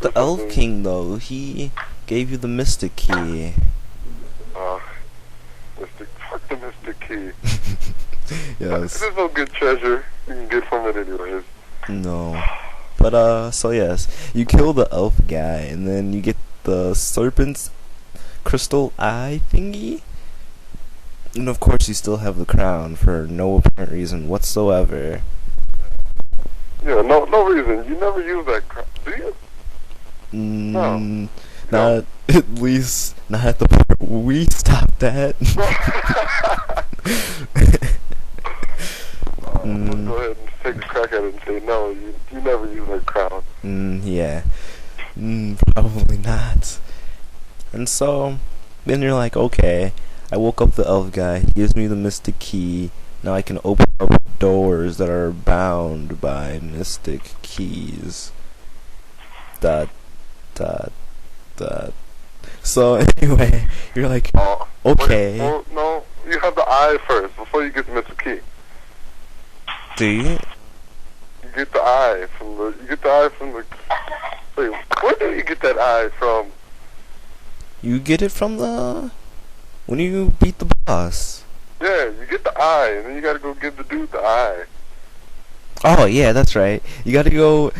The Elf King, though, he gave you the Mystic Key. Uh, fuck the Mystic Key. Yes. There's no good treasure you can get from it anyways. No. But, so yes. You kill the elf guy, and then you get the serpent's crystal eye thingy. And of course you still have the crown for no apparent reason whatsoever. Yeah, no reason. You never use that crap, do you? Not at least not at the part we stopped at. Let's go ahead and take a crack at it and say no, you never use that crown. Yeah. Probably not. And so, then you're like, okay, I woke up the elf guy, he gives me the mystic key, now I can open up doors that are bound by mystic keys. Dot, dot, dot. So, anyway, you're like, okay. Well, no, you have the eye first, before you get the mystic key. Do you? You get the eye from the, wait, where do you get that eye from? You get it from when you beat the boss. Yeah, you get the eye, and then you gotta go give the dude the eye. Oh yeah, that's right. You gotta go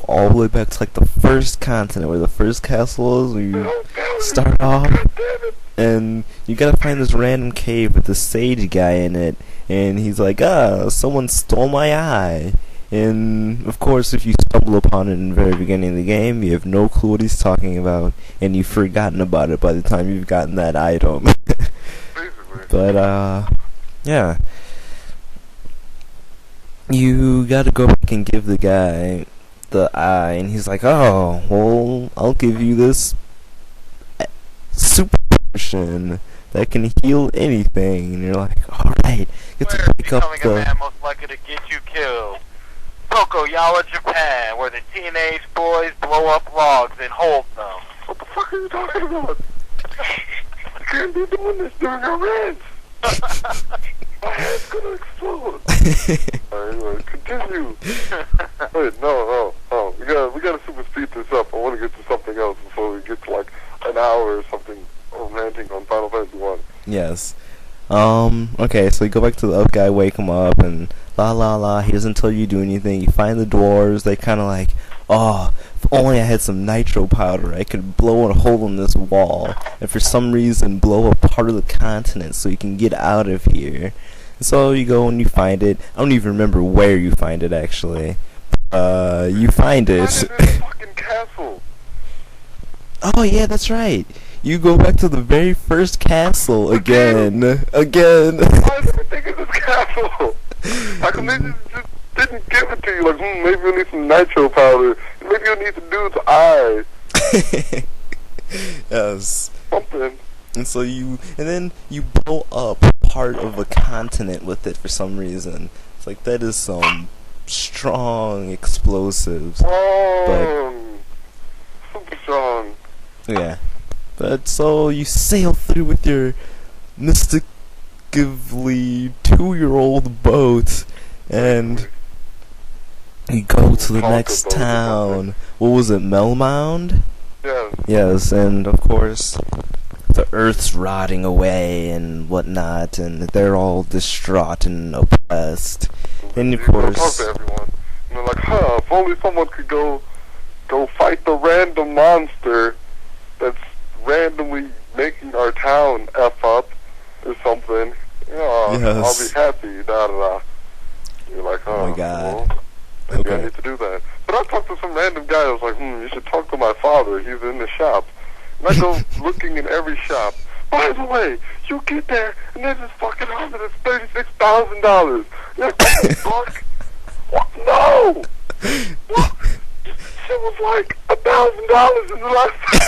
all the way back to like the first continent where the first castle is, where you start off, and you gotta find this random cave with the sage guy in it, and he's like, someone stole my eye. And of course, if you stumble upon it in the very beginning of the game, you have no clue what he's talking about, and you've forgotten about it by the time you've gotten that item. But yeah. You gotta go back and give the guy the eye, and he's like, oh, well, I'll give you this super potion that can heal anything. And you're like, alright, get to pick up becoming a man most likely to get you killed. Tokugawa, Japan, where the teenage boys blow up logs and hold them. What the fuck are you talking about? I can't be doing this during our rants. My head's gonna explode. Alright, anyway, continue. Wait, no. We gotta super speed this up. I wanna get to something else before we get to like an hour or something of ranting on Final Fantasy 1. Yes. Okay, so you go back to the elf guy, wake him up, and he doesn't tell you to do anything. You find the dwarves, they kinda like, oh, if only I had some nitro powder, I could blow a hole in this wall, and for some reason blow up part of the continent so you can get out of here. And so you go and you find it. I don't even remember where you find it, actually. You find it. Fucking castle. Oh yeah, that's right. You go back to the very first castle again. Why is everything in this castle? How come they just didn't give it to you? Like, maybe you need some nitro powder. Maybe you need to do its eye. Yes. Something. And so then you blow up part of a continent with it for some reason. It's like, that is some strong explosives. Super strong. Yeah. But so you sail through with your mystically 2-year-old boat, and you go to the next town. What was it, Melmound? Yes. Yes, and of course, the earth's rotting away and whatnot, and they're all distraught and oppressed. And of course, talk to everyone. And they're like, if only someone could go fight the random monster that's randomly making our town F up or something. Yes. I'll be happy, da-da-da. You're like, oh my god. Well, maybe I Okay. need to do that. But I talked to some random guy. I was like, you should talk to my father. He's in the shop. And I go looking in every shop. By the way, you get there, and there's this fucking house that's $36,000. You're like, what the fuck? What? No! What? Shit was like $1,000 in the last time.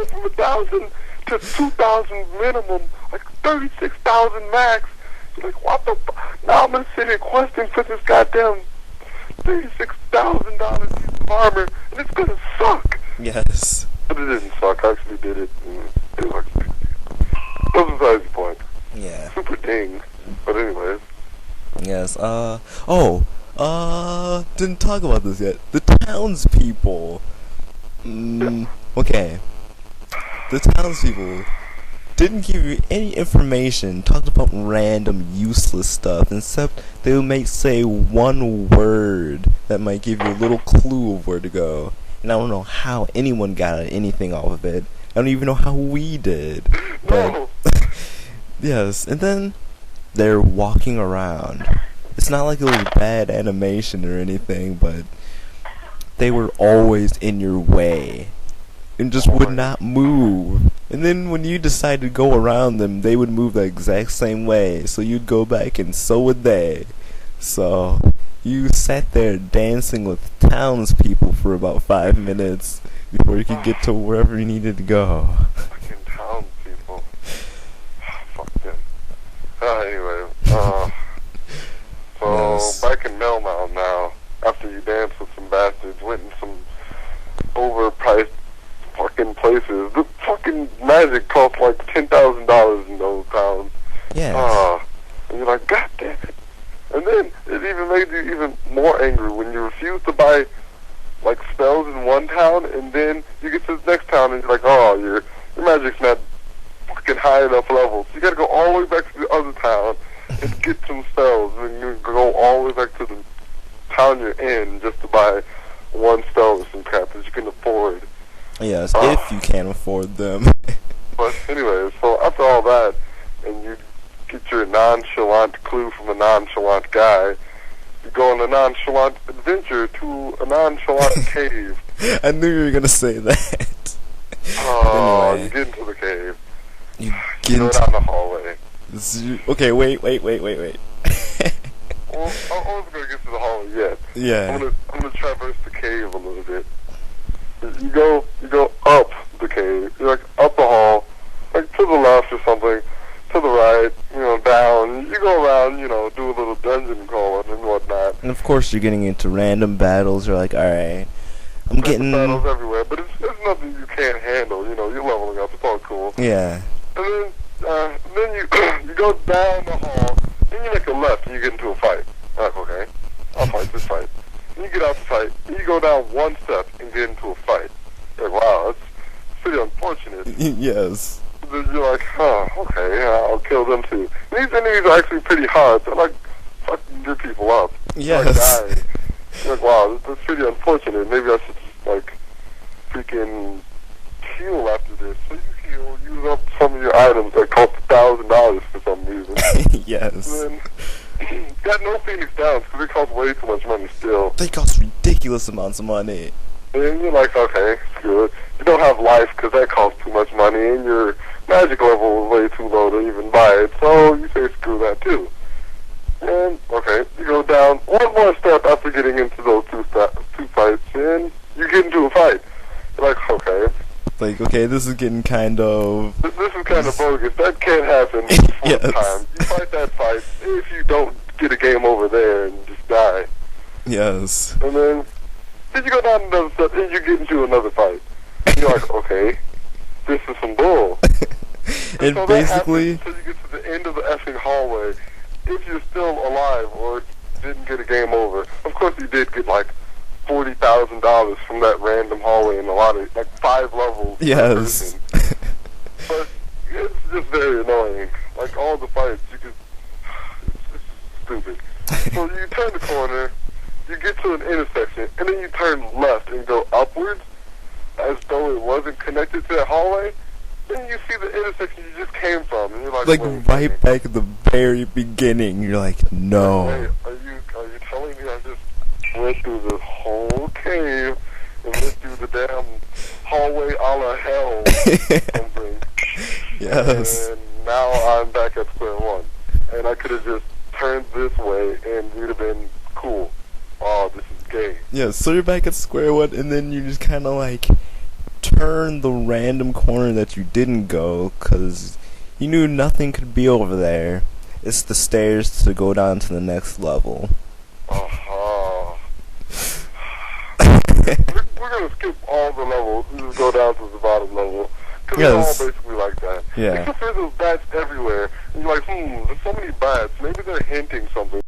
From 1,000 to 2,000 minimum, like 36,000 max. You're like, what the fuck? Now I'm gonna sit here questing for this goddamn $36,000 piece of armor, and it's gonna suck. Yes. But it didn't suck. I actually did it. And it was that was besides the point. Yeah. Super ding. But anyways. Yes. didn't talk about this yet. The townspeople. Okay. The townspeople didn't give you any information, talked about random useless stuff, except they would make say one word that might give you a little clue of where to go. And I don't know how anyone got anything off of it. I don't even know how we did. But No. yes, and then they're walking around. It's not like it was bad animation or anything, but they were always in your way and just would not move. And then when you decided to go around them, they would move the exact same way. So you'd go back and so would they. So you sat there dancing with townspeople for about 5 minutes before you could get to wherever you needed to go. Fucking townspeople. Fuck them. Anyway, so Yes. back in Melmount now, after you danced with some bastards, went in some overpriced fucking places. The fucking magic cost like $10,000 in those towns. Yes. And you're like, God damn it. And then it even made you even more angry when you refuse to buy like spells in one town, and then you get to the next town and you're like, oh, your magic's not fucking high enough levels. You gotta go all the way back to the other town and get some spells, and you go all the way back to the town you're in just to buy one spell or some crap that you can afford. Yes, if you can afford them. But anyway, so after all that, and you get your nonchalant clue from a nonchalant guy, you go on a nonchalant adventure to a nonchalant cave. I knew you were gonna say that. Oh, Anyway. you get into the cave. You You get go into down the hallway. okay, wait. Well, I wasn't gonna get to the hallway yet. Yeah. I'm gonna traverse the cave a little bit. You go up the cave. You're like up the hall, like to the left or something, to the right, down. You go around, do a little dungeon crawling and whatnot. And of course you're getting into random battles. You're like, alright, I'm There's getting... battles everywhere, but it's nothing you can't handle. You're leveling up. It's all cool. Yeah. And then you you go down the hall, then you make a left and you get into a fight. Like, okay, I'll fight this fight. Then you get out the fight, then you go down one step and get into a fight. You're like, wow, that's pretty unfortunate. Yes. Then you're like, okay, I'll kill them too. And these enemies are actually pretty hard. They're like fucking your people up. Yes. Like, dying. You're like, wow, that's pretty unfortunate. Maybe I should just, like, freaking heal after this. So you heal, use up some of your items that cost $1,000 for some reason. Yes. And then, got no Phoenix Downs because it costs way too much money still. They cost ridiculous amounts of money. And you're like, okay, screw it. You don't have life because that costs too much money, and your magic level is way too low to even buy it, so you say screw that too. And, okay, you go down one more step after getting into those two fights, and you get into a fight. You're like, okay, Like, okay, this is getting kind of... this is kind of bogus. That can't happen Yes. full time. You fight that fight if you don't get a game over there and just die. Yes. And then you go down another step and you get into another fight. And you're like, okay, this is some bull. And so basically... that happens until you get to the end of the effing hallway. If you're still alive or didn't get a game over, of course you did get like $40,000 from that random hallway in a lot of, like 5 levels. per Yes. person. But it's just very annoying. Like all the fights, it's stupid. So you turn the corner, you get to an intersection, and then you turn left and go upwards as though it wasn't connected to that hallway. Then you see the intersection you just came from, and you're like, Like, wait, right wait. back at the very beginning, you're like, no. Hey, are you telling me I just went through this whole cave and went through the damn hallway a la hell something? Yes. And now I'm back at square one. And I could have just turned this way and we'd have been cool. Oh, this is gay. Yeah, so you're back at square one, and then you just kind of like turn the random corner that you didn't go, because you knew nothing could be over there. It's the stairs to go down to the next level. Uh-huh. We're going to skip all the levels and just go down to the bottom level. Because Yes. it's all basically like that. Yeah. Except for those bats everywhere. And you're like, there's so many bats. Maybe they're hinting something.